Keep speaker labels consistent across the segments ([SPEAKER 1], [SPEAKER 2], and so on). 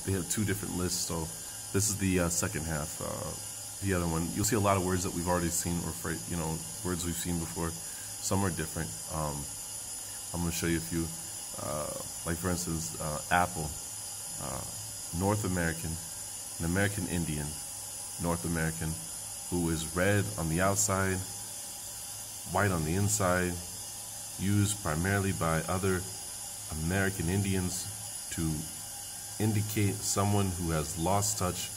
[SPEAKER 1] they have two different lists. So this is the second half. The other one, you'll see a lot of words that we've already seen, or words we've seen before. Some are different. I'm going to show you a few. Like for instance, apple, North American, an American Indian, North American, who is red on the outside, white on the inside, used primarily by other American Indians to indicate someone who has lost touch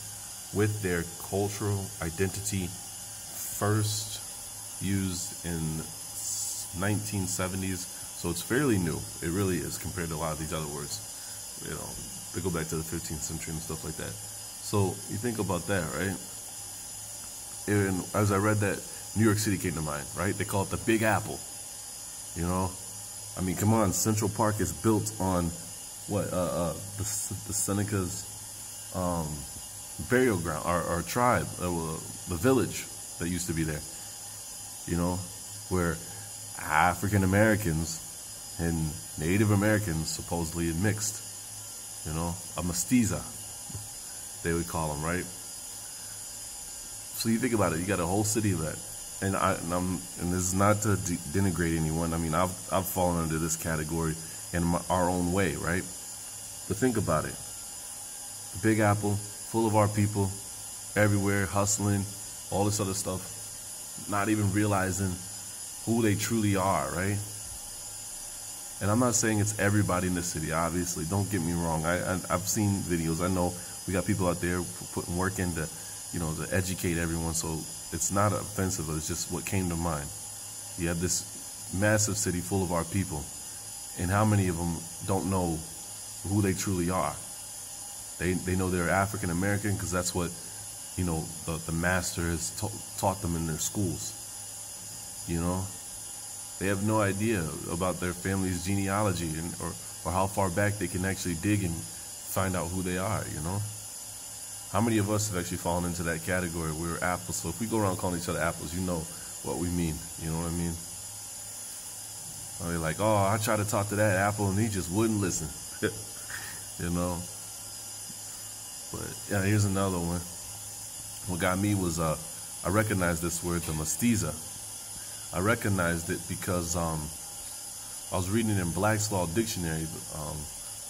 [SPEAKER 1] with their cultural identity, first used in 1970s. So it's fairly new. It really is, compared to a lot of these other words. They go back to the 15th century and stuff like that. So you think about that, right? And as I read that, New York City came to mind, right? They call it the Big Apple. I mean, come on, Central Park is built on what? The Seneca's burial ground, our tribe, the village that used to be there. Where African Americans and Native Americans supposedly mixed. A mestiza, they would call them, right? So you think about it, you got a whole city of that. And this is not to denigrate anyone. I mean, I've fallen under this category in our own way, right? But think about it. The Big Apple, full of our people, everywhere, hustling, all this other stuff, not even realizing who they truly are, right? And I'm not saying it's everybody in the city, obviously. Don't get me wrong. I've seen videos. I know we got people out there putting work into, to educate everyone. So it's not offensive, but it's just what came to mind. You have this massive city full of our people, and how many of them don't know who they truly are? They know they're African American because that's what, the master has taught them in their schools. They have no idea about their family's genealogy or how far back they can actually dig and find out who they are, How many of us have actually fallen into that category? We're apples. So if we go around calling each other apples, you know what we mean. You know what I mean? They're like, oh, I tried to talk to that apple and he just wouldn't listen. But yeah, here's another one. What got me was I recognized this word, the mestiza. I recognized it because I was reading it in Black's Law Dictionary,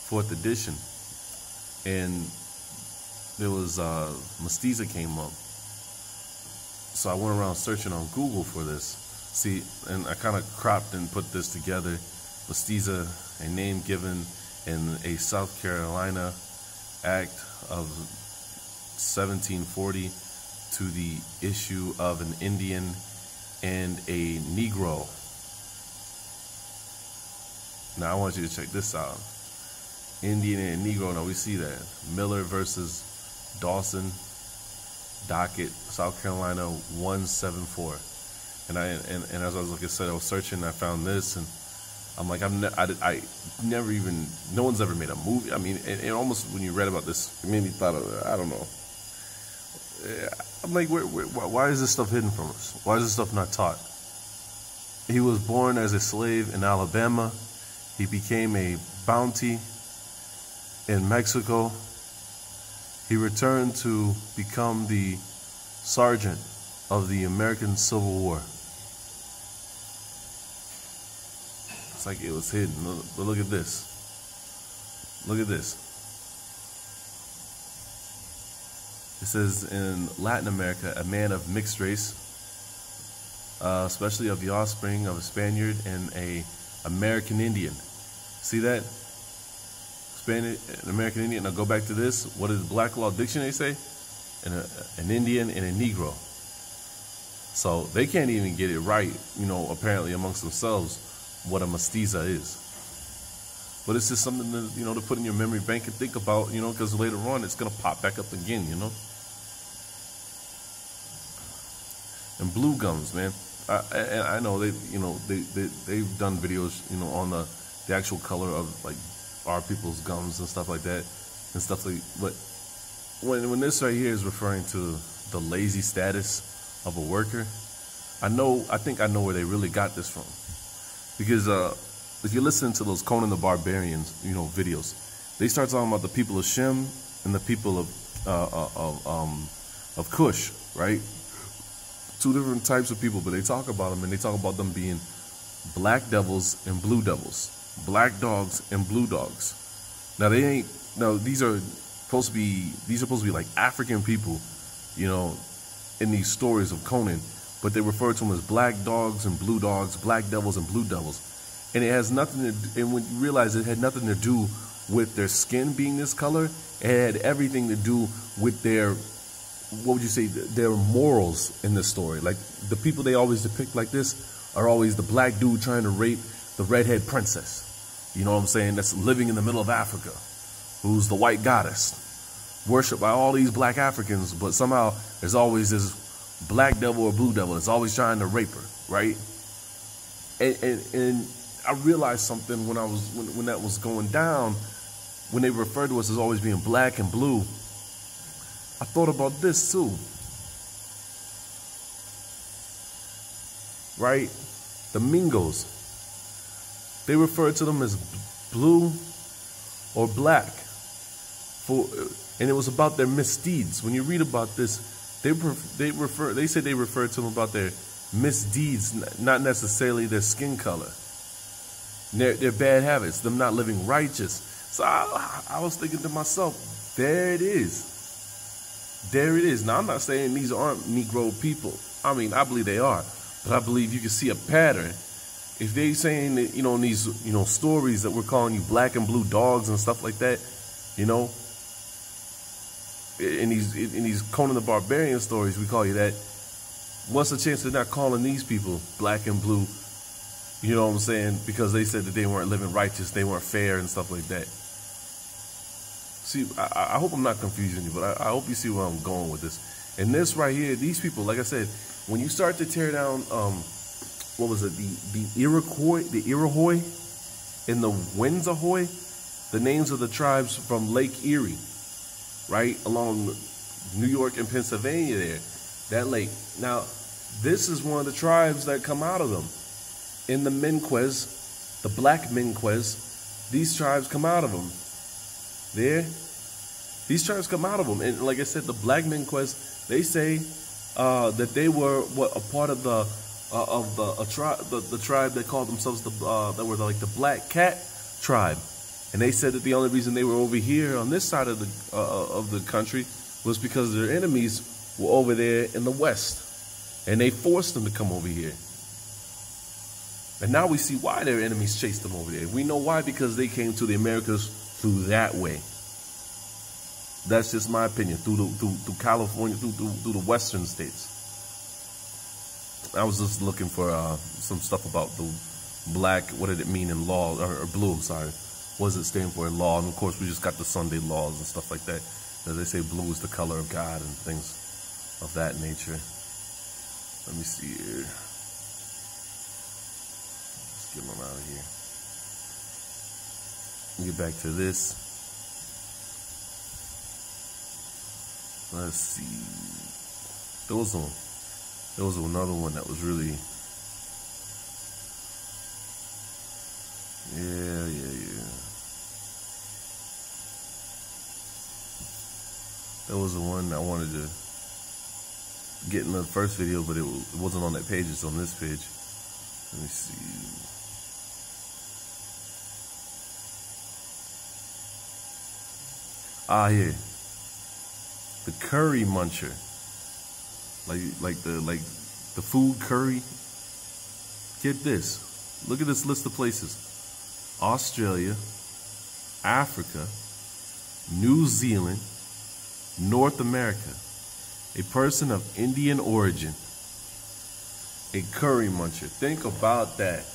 [SPEAKER 1] 4th edition, and there was mestiza came up. So I went around searching on Google for this. See, and I kind of cropped and put this together. Mestiza, a name given in a South Carolina Act of 1740 to the issue of an Indian and a Negro. Now I want you to check this out. Indian and Negro. Now we see that. Miller versus Dawson, docket, South Carolina 174. And as I was, like I said, I was searching, I found this, and I'm like, I never even, no one's ever made a movie. I mean, it almost, when you read about this, it made me thought of, I don't know. I'm like, why is this stuff hidden from us? Why is this stuff not taught? He was born as a slave in Alabama. He became a bounty in Mexico. He returned to become the sergeant of the American Civil War. It's like it was hidden. But look at this. Look at this. It says in Latin America, a man of mixed race, especially of the offspring of a Spaniard and a American Indian. See that? Spaniard, an American Indian. Now go back to this. What does Black Law Dictionary say? An Indian and a Negro. So they can't even get it right, apparently amongst themselves, what a mestiza is. But it's just something to, to put in your memory bank and think about, because later on it's going to pop back up again, And blue gums, man. I know they've done videos, on the actual color of like our people's gums and stuff like that and stuff like. But when this right here is referring to the lazy status of a worker, I think I know where they really got this from, because if you listen to those Conan the Barbarian, videos, they start talking about the people of Shem and the people of Cush, right? Two different types of people, but they talk about them, and they talk about them being black devils and blue devils, black dogs and blue dogs. Now they ain't. No, these are supposed to be like African people, you know, in these stories of Conan, but they refer to them as black dogs and blue dogs, black devils and blue devils, and it has nothing to. And when you realize it had nothing to do with their skin being this color, it had everything to do with their, what would you say, their morals in this story. Like the people they always depict like this are always the black dude trying to rape the redhead princess. You know what I'm saying? That's living in the middle of Africa, who's the white goddess, worshipped by all these black Africans, but somehow there's always this black devil or blue devil that's always trying to rape her, right? And I realized something when that was going down, when they referred to us as always being black and blue. I thought about this too, right? The Mingos, they referred to them as blue or black, and it was about their misdeeds. When you read about this, they said they referred to them about their misdeeds, not necessarily their skin color, their bad habits, them not living righteous. So I was thinking to myself, there it is. There it is. Now, I'm not saying these aren't Negro people. I mean, I believe they are, but I believe you can see a pattern. If they saying that, you know, in these, you know, stories that we're calling you black and blue dogs and stuff like that, you know, in these Conan the Barbarian stories, we call you that. What's the chance they're not calling these people black and blue? You know what I'm saying? Because they said that they weren't living righteous, they weren't fair and stuff like that. See, I hope I'm not confusing you, but I hope you see where I'm going with this. And this right here, these people, like I said, when you start to tear down, what was it, the Iroquois and the Wenzahoy, the names of the tribes from Lake Erie, right, along New York and Pennsylvania there, that lake. Now, this is one of the tribes that come out of them. In the Minquez, the black Minquez, these tribes come out of them. There, these tribes come out of them, and like I said, the black Minquez, they say that they were a part of the tribe that called themselves that were like the Black Cat tribe, and they said that the only reason they were over here on this side of the country was because their enemies were over there in the West, and they forced them to come over here. And now we see why their enemies chased them over there. We know why, because they came to the Americas through that way. That's just my opinion. Through California, through the Western states. I was just looking for some stuff about the black. What did it mean in law, or blue? I'm sorry. What does it stand for in law? And of course, we just got the Sunday laws and stuff like that. As they say, blue is the color of God and things of that nature. Let me see here. Get them out of here. Get back to this. Let's see. There was another one that was really. Yeah. There was the one I wanted to get in the first video, but it wasn't on that page. It's on this page. Let me see. Here, the curry muncher, like the food curry. Get this. Look at this list of places: Australia, Africa, New Zealand, North America. A person of Indian origin, a curry muncher. Think about that.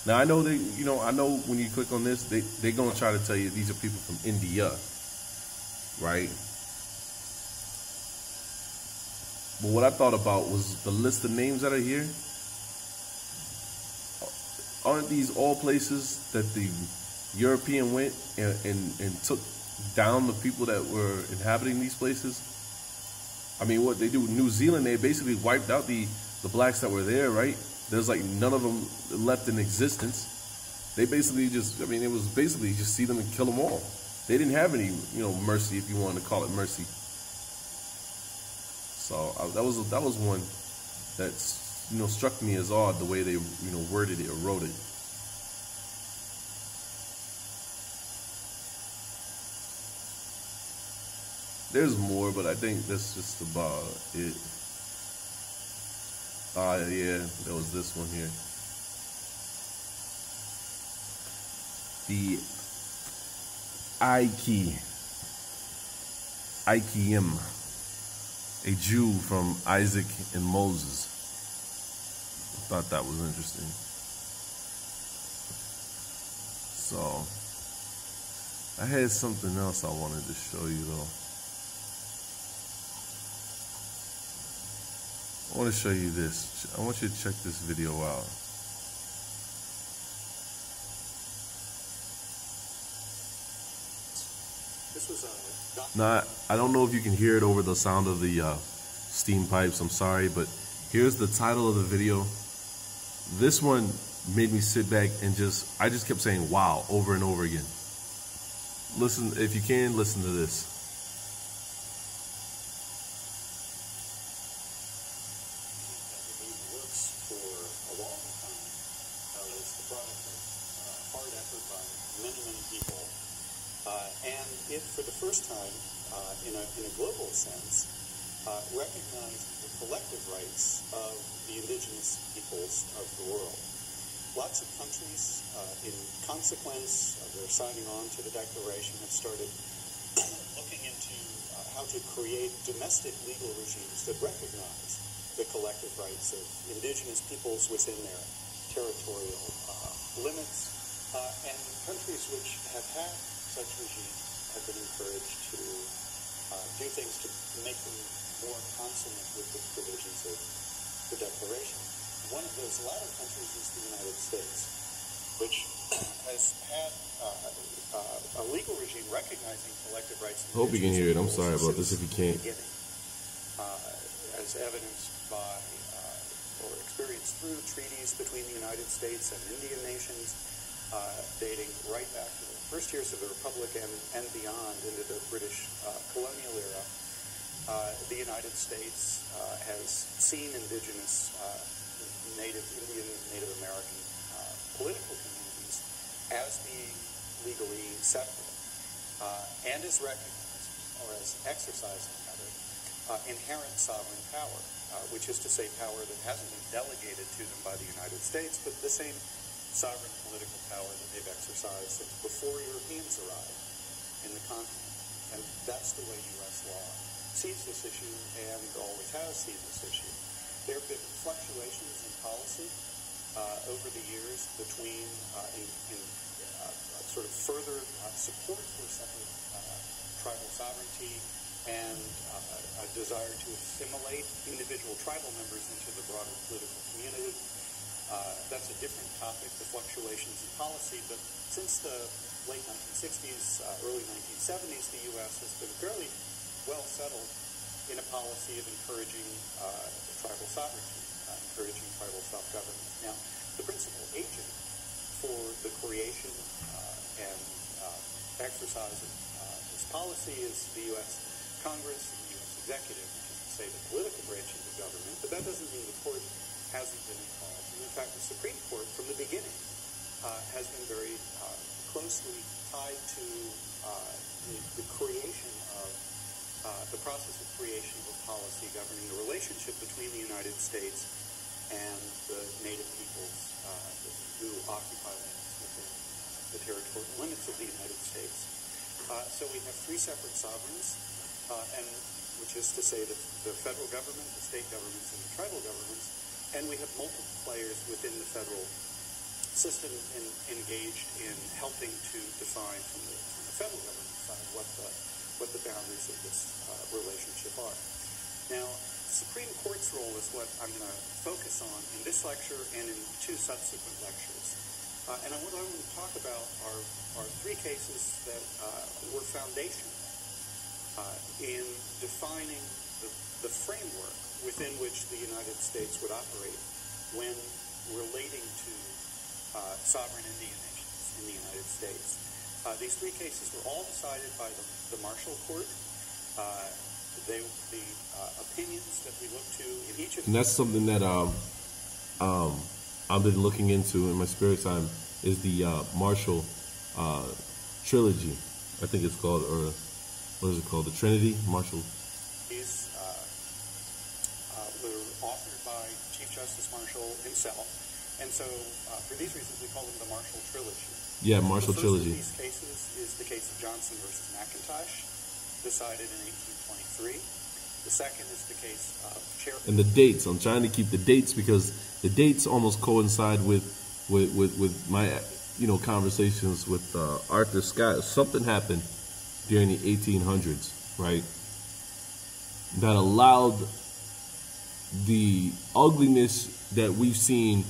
[SPEAKER 1] Now I know I know when you click on this, they're gonna try to tell you these are people from India. Right? But what I thought about was the list of names that are here. Aren't these all places that the European went and took down the people that were inhabiting these places? I mean, what they do in New Zealand, they basically wiped out the blacks that were there, right? There's like none of them left in existence. They basically just, I mean, it was basically just see them and kill them all. they didn't have any, mercy, if you wanted to call it mercy. So that was one that, struck me as odd, the way they, worded it or wrote it. There's more, but I think that's just about it. Yeah, there was this one here. The Ikeim, a Jew from Isaac and Moses. I thought that was interesting. So, I had something else I wanted to show you though. I want to show you this. I want you to check this video out. Now, I don't know if you can hear it over the sound of the steam pipes. I'm sorry, but here's the title of the video. This one made me sit back and I just kept saying wow over and over again. Listen, if you can, listen to this.
[SPEAKER 2] And it, for the first time, in a global sense, recognized the collective rights of the indigenous peoples of the world. Lots of countries, in consequence of their signing on to the Declaration, have started looking into how to create domestic legal regimes that recognize the collective rights of indigenous peoples within their territorial limits. And countries which have had such regimes have been encouraged to do things to make them more consonant with the provisions of the Declaration. One of those latter countries is the United States, which has had a legal regime recognizing collective rights.
[SPEAKER 1] I hope you can hear it. I'm sorry about this if you can't.
[SPEAKER 2] As evidenced by or experienced through treaties between the United States and Indian nations, dating right back to the first years of the Republic and beyond into the British colonial era. The United States has seen indigenous Native Indian, Native American political communities as being legally separate and as recognized, or as exercising, rather, inherent sovereign power, which is to say power that hasn't been delegated to them by the United States, but the same sovereign political power that they've exercised before Europeans arrived in the continent. And that's the way U.S. law sees this issue and always has seen this issue. There have been fluctuations in policy over the years between sort of further support for separate tribal sovereignty and a desire to assimilate individual tribal members into the broader political community. That's a different topic, the fluctuations in policy, but since the late 1960s, early 1970s, the U.S. has been fairly well settled in a policy of encouraging tribal sovereignty, encouraging tribal self-government. Now, the principal agent for the creation and exercise of this policy is the U.S. Congress and the U.S. Executive, which is to say the political branch of the government, but that doesn't mean the court hasn't been involved. And in fact, the Supreme Court, from the beginning, has been very closely tied to the creation of the process of creation of a policy governing the relationship between the United States and the native peoples who occupy lands within the territorial limits of the United States. So we have three separate sovereigns, and which is to say the federal government, the state governments, and the tribal governments, and we have multiple players within the federal system engaged in helping to define from the federal government side what the boundaries of this relationship are. Now, Supreme Court's role is what I'm going to focus on in this lecture and in two subsequent lectures. And what I want to talk about are three cases that were foundational in defining the framework within which the United States would operate when relating to sovereign Indian nations in the United States. These three cases were all decided by the Marshall Court. The opinions that we look to in each of
[SPEAKER 1] and that's something that I've been looking into in my spare time is the Marshall trilogy. I think it's called, or what is it called? The Trinity Marshall.
[SPEAKER 2] These were authored by Chief Justice Marshall himself, and so for these reasons we call them the Marshall trilogy.
[SPEAKER 1] Yeah, Marshall
[SPEAKER 2] the
[SPEAKER 1] trilogy.
[SPEAKER 2] First of these cases is the case of Johnson versus McIntosh, decided in 1823. The second is the case of Cherry.
[SPEAKER 1] And the dates. I'm trying to keep the dates because the dates almost coincide with my conversations with Arthur Scott. Something happened during the 1800s, right? That allowed the ugliness that we've seen,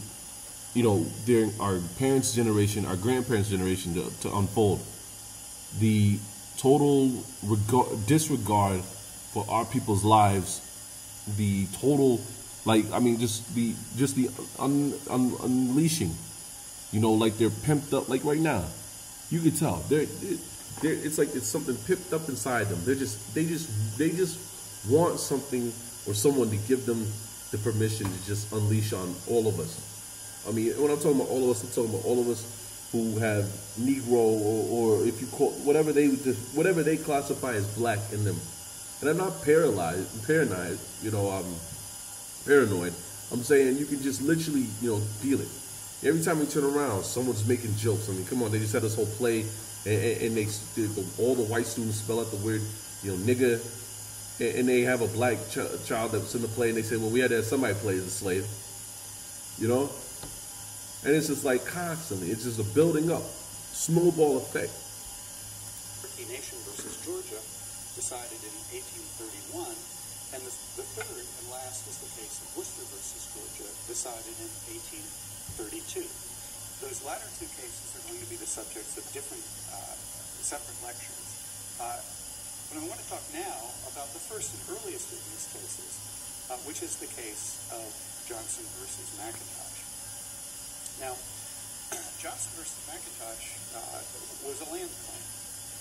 [SPEAKER 1] during our parents' generation, our grandparents' generation to unfold. The total disregard for our people's lives, the total, just the unleashing, like they're pimped up, like right now, you can tell it's like it's something pimped up inside them. They just want something or someone to give them the permission to just unleash on all of us. I mean, when I'm talking about all of us, I'm talking about all of us who have Negro or if you call whatever they classify as black in them. And I'm not paranoid. I'm saying you can just literally, feel it. Every time we turn around, someone's making jokes. I mean, come on, they just had this whole play, and all the white students spell out the word, nigga, and they have a black child that's in the play, and they say, well, we had to have somebody play as a slave, And it's just like constantly, it's just a building up, snowball effect.
[SPEAKER 2] Nation versus Georgia, decided in 1831, and the third and last is the case of Worcester versus Georgia, decided in 1832. Those latter two cases are going to be the subjects of different separate lectures. But I want to talk now about the first and earliest of these cases, which is the case of Johnson versus McIntosh. Now, Johnson versus McIntosh was a land claim.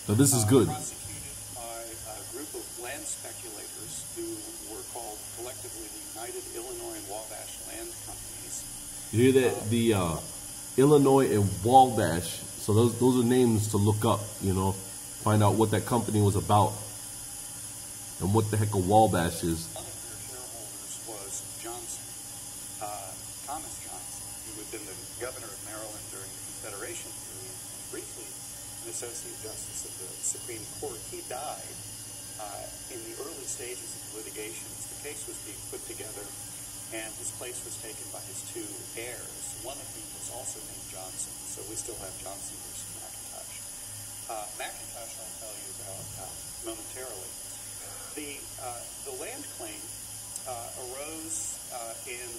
[SPEAKER 1] Now this is good.
[SPEAKER 2] Prosecuted by a group of land speculators who were called collectively the United Illinois and Wabash Land Companies.
[SPEAKER 1] You hear that? The Illinois and Wabash. So those are names to look up, find out what that company was about and what the heck a Wabash is.
[SPEAKER 2] One of their shareholders was Johnson, Thomas Johnson, who had been the governor of Maryland during the Confederation period, and briefly an associate justice of the Supreme Court. He died in the early stages of the litigation as the case was being put together, and his place was taken by his two heirs, one of whom was also named Johnson. So we still have Johnson versus McIntosh. McIntosh I'll tell you about momentarily. The land claim arose in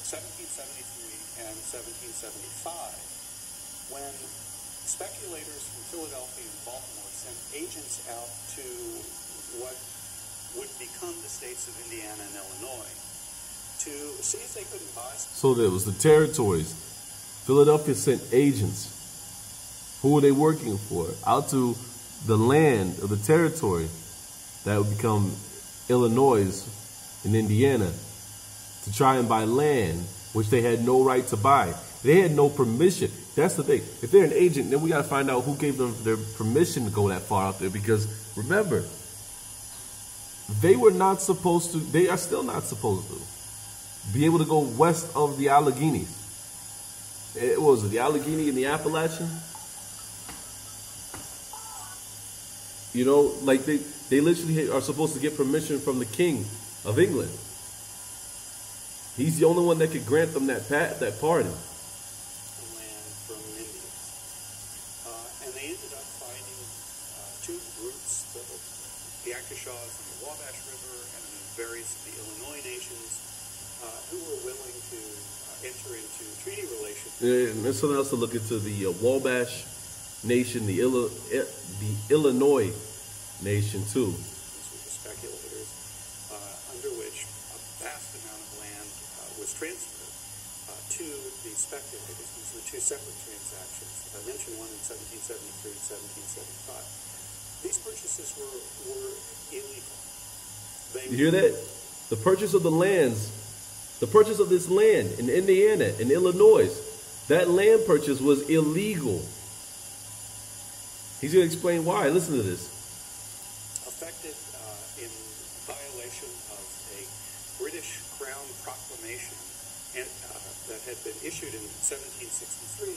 [SPEAKER 2] 1773 and 1775 when speculators from Philadelphia and Baltimore sent agents out to what would become the states of Indiana and Illinois to see if they couldn't buy.
[SPEAKER 1] So there was the territories. Philadelphia sent agents. Who were they working for? Out to the land of the territory that would become Illinois and Indiana to try and buy land which they had no right to buy. They had no permission. That's the thing. If they're an agent, then we got to find out who gave them their permission to go that far out there. Because remember, they were not supposed to, they are still not supposed to be able to go west of the Alleghenies. What was it, the Allegheny and the Appalachian? Like they literally are supposed to get permission from the King of England. He's the only one that could grant them that pardon.
[SPEAKER 2] Land from Indians. And they ended up finding two groups, the Akashas and the Wabash River, and various of the Illinois nations, who were willing to enter into treaty relations.
[SPEAKER 1] And there's something else to look into. The Wabash Nation, the Illinois Nation too.
[SPEAKER 2] These were the speculators, under which a vast amount of land was transferred to to the speculators, these were two separate transactions. I mentioned one in 1773 and 1775. These purchases were illegal.
[SPEAKER 3] You hear that? The purchase of the lands, the purchase of this land in Indiana and Illinois, that land purchase was illegal. He's going to explain why. Listen to this.
[SPEAKER 2] Effected in violation of a British Crown proclamation that had been issued in 1763,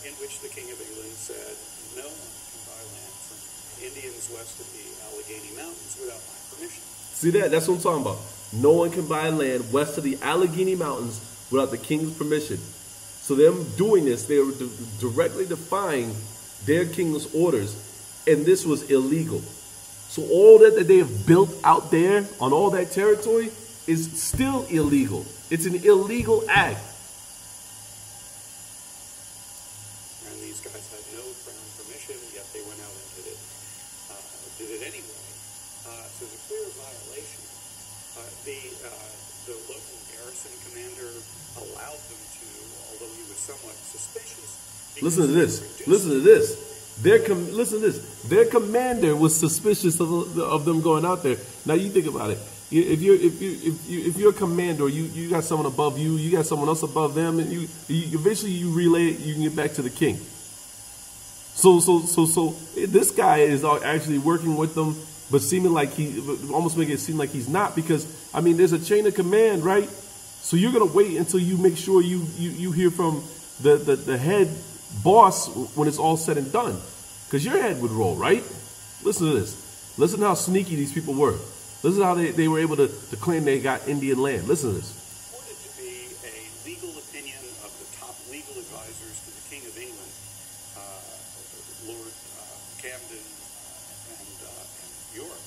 [SPEAKER 2] in which the King of England said, no one can buy land from Indians west of the Allegheny Mountains without my permission.
[SPEAKER 3] See that? That's what I'm talking about. No one can buy land west of the Allegheny Mountains without the king's permission. So them doing this, they were directly defying their king's orders, and this was illegal. So all that they have built out there on all that territory is still illegal. It's an illegal act.
[SPEAKER 2] And these guys had no crown permission, yet they went out and did it anyway. So it's a clear violation. The local garrison commander allowed them to, although he was somewhat suspicious.
[SPEAKER 3] Listen to this. Listen to this. Listen to this. Their commander was suspicious of them going out there. Now you think about it. If you're a commander, you got someone above you, you got someone else above them, and you eventually you relay it, you can get back to the king. So this guy is actually working with them, but seeming like almost making it seem like he's not, because I mean there's a chain of command, right? So you're gonna wait until you make sure you hear from the head boss when it's all said and done, because your head would roll, right? Listen to this. Listen to how sneaky these people were. Listen to how they were able to claim they got Indian land. Listen to this.
[SPEAKER 2] Reported to be a legal opinion of the top legal advisors to the King of England, Lord Camden and York,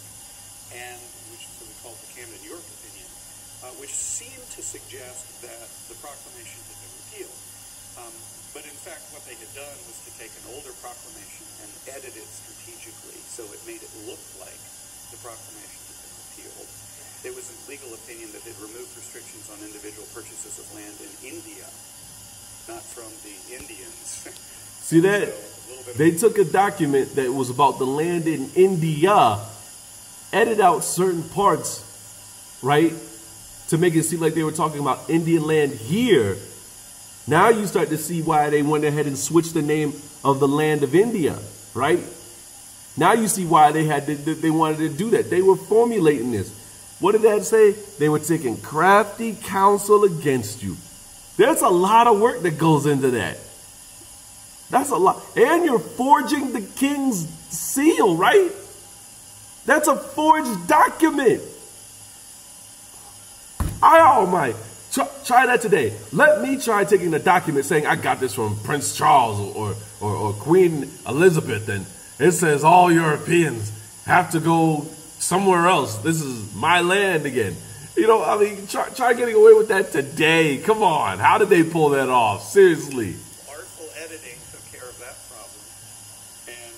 [SPEAKER 2] and which is what we call the Camden-York opinion, which seemed to suggest that the proclamation had been repealed. But in fact, what they had done was to take an older proclamation and edit it strategically, so it made it look like the proclamation had been repealed. It was a legal opinion that had removed restrictions on individual purchases of land in India, not from the Indians.
[SPEAKER 3] See that? They took a document that was about the land in India, edited out certain parts, right, to make it seem like they were talking about Indian land here. Now you start to see why they went ahead and switched the name of the land of India, right? Now you see why they wanted to do that. They were formulating this. What did that say? They were taking crafty counsel against you. There's a lot of work that goes into that. That's a lot. And you're forging the king's seal, right? That's a forged document. Oh my. Try that today. Let me try taking a document saying I got this from Prince Charles or Queen Elizabeth, and it says all Europeans have to go somewhere else. This is my land again. You know, I mean, try getting away with that today. Come on. How did they pull that off? Seriously.
[SPEAKER 2] Artful editing took care of that problem. And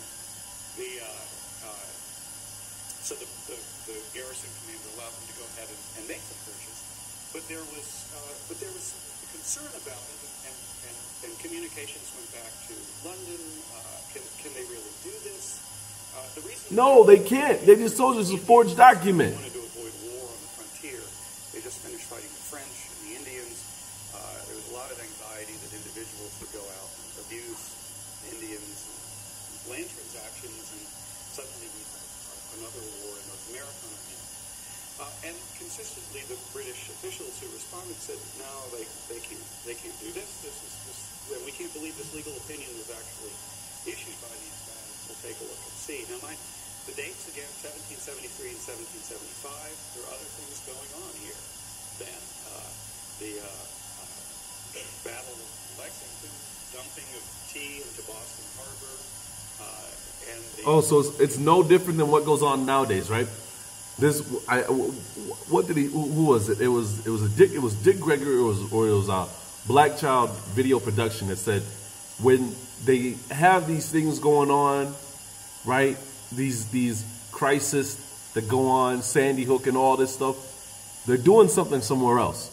[SPEAKER 2] so the garrison commander allowed them to go ahead and make the purchase. But there was concern about it, and communications went back to London. Can they really do this? The reason
[SPEAKER 3] no, they can't. They just told us it's a forged document.
[SPEAKER 2] They wanted to avoid war on the frontier. They just finished fighting the French and the Indians. There was a lot of anxiety that individuals would go out and abuse Indians and land transactions, and suddenly we have another war in North America on our hands. And consistently, the British officials who responded said, "No, they can't do this. We can't believe this legal opinion was actually issued by these guys. We'll take a look and see." Now, the dates again, 1773 and 1775. There are other things going on here. Then the Battle of Lexington, dumping of tea into Boston Harbor,
[SPEAKER 3] so it's no different than what goes on nowadays, right? Who was it? It was Dick Gregory, or it was Black Child Video Production that said when they have these things going on, right? These crises that go on, Sandy Hook and all this stuff, they're doing something somewhere else.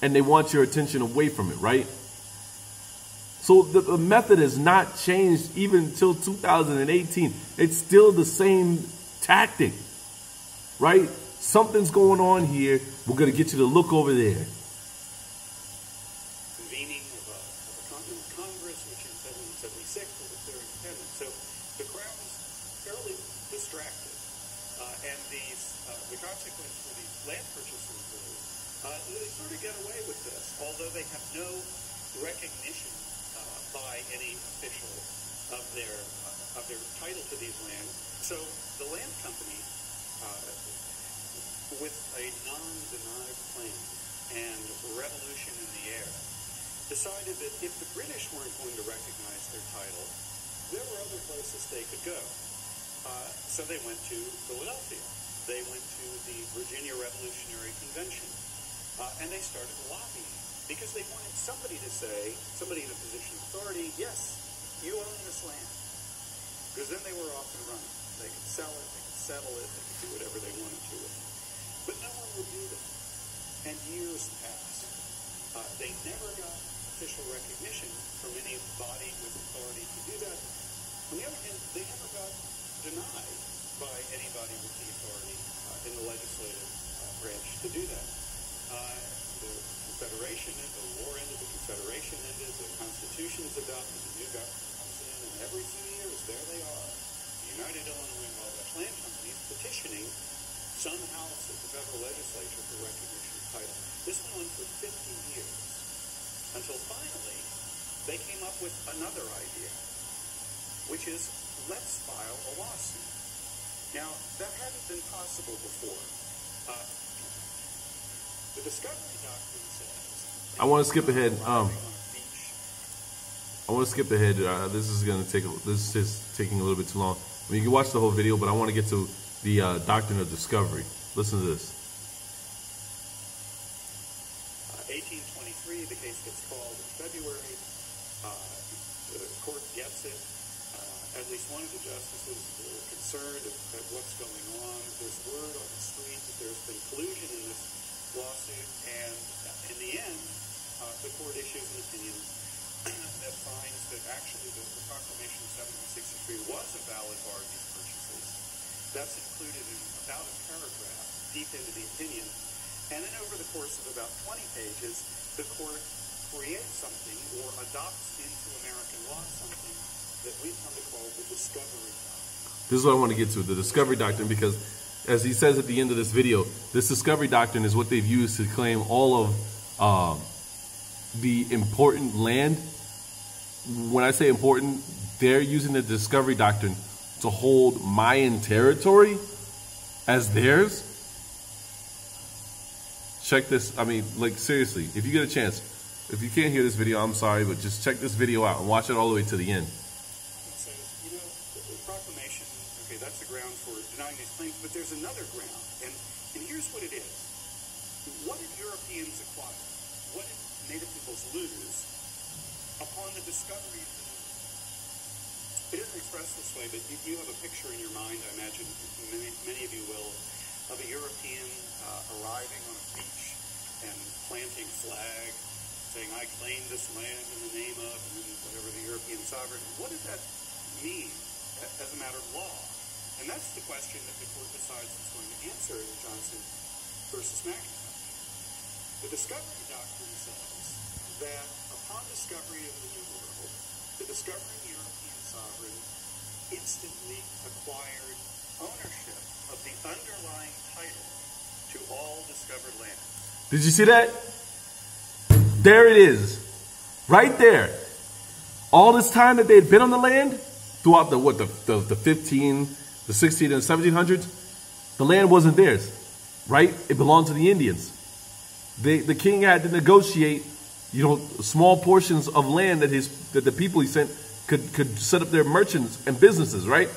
[SPEAKER 3] and they want your attention away from it, right? So the method has not changed even until 2018. It's still the same tactic, right? Something's going on here. We're going to get you to look over there.
[SPEAKER 2] Convening of a continental Congress, which in 1776 will declare independence. So the Crown's fairly distracted. And the consequence for these land purchasers is they sort of get away with this, although they have no recognition by any official of their title to these lands. So the land company, with a non-denied claim and revolution in the air, decided that if the British weren't going to recognize their title, there were other places they could go. So they went to Philadelphia. They went to the Virginia Revolutionary Convention. And they started lobbying because they wanted somebody to say, somebody in a position of authority, yes, you own this land. Because then they were off and running. They could sell it, they could settle it, they could do whatever they wanted to with it. But no one would do that. And years passed. They never got official recognition from any body with authority to do that. On the other hand, they never got denied by anybody with the authority in the legislative branch to do that. The Confederation ended, the war ended, the Confederation ended, the Constitution's adopted, the new government comes in, and every few years, there they are. The United Illinois Well Dutch Land Companies petitioning some house of the federal legislature for recognition of title. This went on for 50 years, until finally, they came up with another idea, which is, let's file a lawsuit. Now, that hadn't been possible before. The Discovery Doctrine says...
[SPEAKER 3] I want to skip ahead. This is just taking a little bit too long. I mean, you can watch the whole video, but I want to get to the Doctrine of Discovery. Listen to this.
[SPEAKER 2] 1823, the case gets called in February. The court gets it. At least one of the justices is concerned at what's going on. There's word on the street that there's been collusion in this lawsuit, and in the end, the court issues an opinion that finds that actually the Proclamation of 1763 was a valid bar of these purchases. That's included in about a paragraph deep into the opinion. And then over the course of about 20 pages, the court creates something or adopts into American law something that we've come to call the Discovery Doctrine.
[SPEAKER 3] This is what I want to get to, the Discovery Doctrine, because as he says at the end of this video, this Discovery Doctrine is what they've used to claim all of the important land. When I say important, they're using the Discovery Doctrine to hold Mayan territory as theirs. Check this. I mean, like, seriously, if you get a chance, if you can't hear this video, I'm sorry, but just check this video out and watch it all the way to the end.
[SPEAKER 2] It says, you know, the proclamation, okay, that's the ground for denying these claims, but there's another ground, and here's what it is. What did Europeans acquire? What did Native peoples lose upon the discovery of the New World? It isn't expressed this way, but you have a picture in your mind, I imagine many of you will, of a European arriving on a beach and planting a flag, saying, I claim this land in the name of, and then whatever the European sovereign. What does that mean as a matter of law? And that's the question that the court decides it's going to answer in Johnson versus McIntosh. The Discovery Doctrine says that upon discovery of the New World, the discovering European sovereign instantly acquired ownership of the underlying title to all discovered land.
[SPEAKER 3] Did you see that? There it is. Right there. All this time that they had been on the land, throughout the 15, the 16, and 1700s, the land wasn't theirs. Right? It belonged to the Indians. The king had to negotiate, you know, small portions of land that the people he sent could set up their merchants and businesses, right?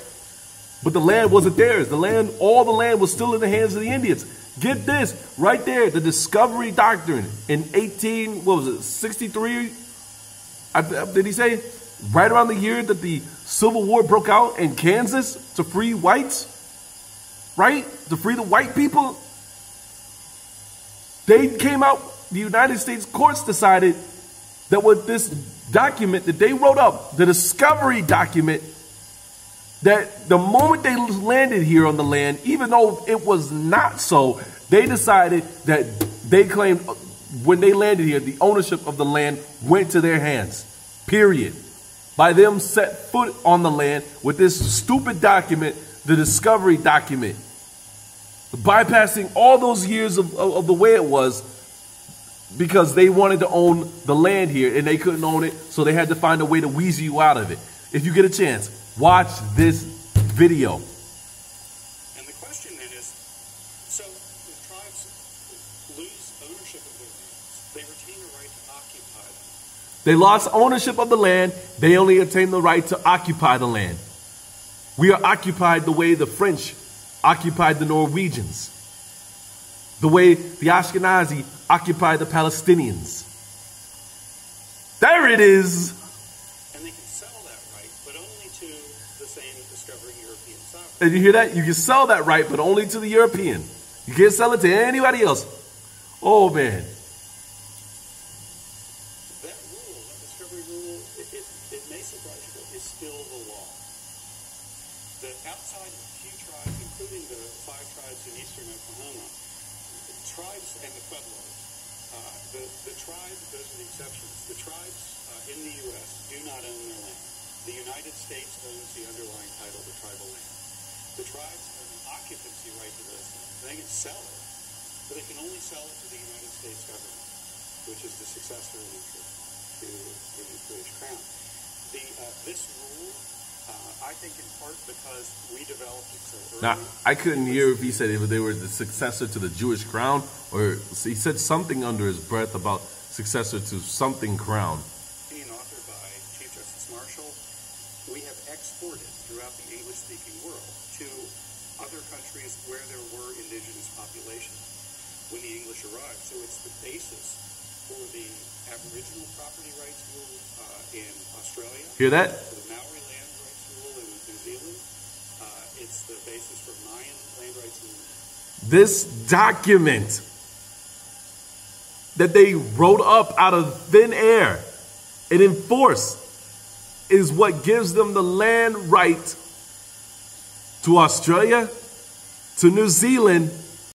[SPEAKER 3] But the land wasn't theirs. All the land was still in the hands of the Indians. Get this, right there, the Discovery Doctrine in 63? Did he say? Right around the year that the Civil War broke out in Kansas to free whites, right? To free the white people. They came out the United States courts decided that with this document that they wrote up, the discovery document, that the moment they landed here on the land, even though it was not so, they decided that they claimed when they landed here, the ownership of the land went to their hands, period. By them set foot on the land with this stupid document, the discovery document, bypassing all those years of the way it was, because they wanted to own the land here and they couldn't own it, so they had to find a way to weasel you out of it. If you get a chance, watch this video.
[SPEAKER 2] And the question then is, so the tribes lose ownership of their lands. They retain the right to occupy them.
[SPEAKER 3] They lost ownership of the land. They only attained the right to occupy the land. We are occupied the way the French occupied the Norwegians, the way the Ashkenazi occupied the Palestinians. There it is.
[SPEAKER 2] And they can sell that right, but only to the same discovering European sovereign.
[SPEAKER 3] And you hear that? You can sell that right, but only to the European. You can't sell it to anybody else. Oh, man.
[SPEAKER 2] That rule, that discovery rule, it may surprise you, but is still the law. That outside of a few tribes, including the 5 tribes in eastern Oklahoma, the tribes and the Pueblos, the tribe, those are the exceptions. The tribes in the U.S. do not own their land. The United States owns the underlying title of the tribal land. The tribes have an occupancy right to those lands. They can sell it, but they can only sell it to the United States government, which is the successor in interest to the British Crown. This rule, I think in part because we developed it so early.
[SPEAKER 3] Now, I couldn't hear if he said if they were the successor to the Jewish crown, or he said something under his breath about successor to something crown.
[SPEAKER 2] Being authored by Chief Justice Marshall, we have exported throughout the English-speaking world to other countries where there were indigenous populations when the English arrived. So it's the basis for the Aboriginal property rights rule in Australia.
[SPEAKER 3] Hear that?
[SPEAKER 2] For the Maori land rights rule in New Zealand. It's the basis for Mayan land rights in
[SPEAKER 3] This document that they wrote up out of thin air and enforced is what gives them the land right to Australia, to New Zealand,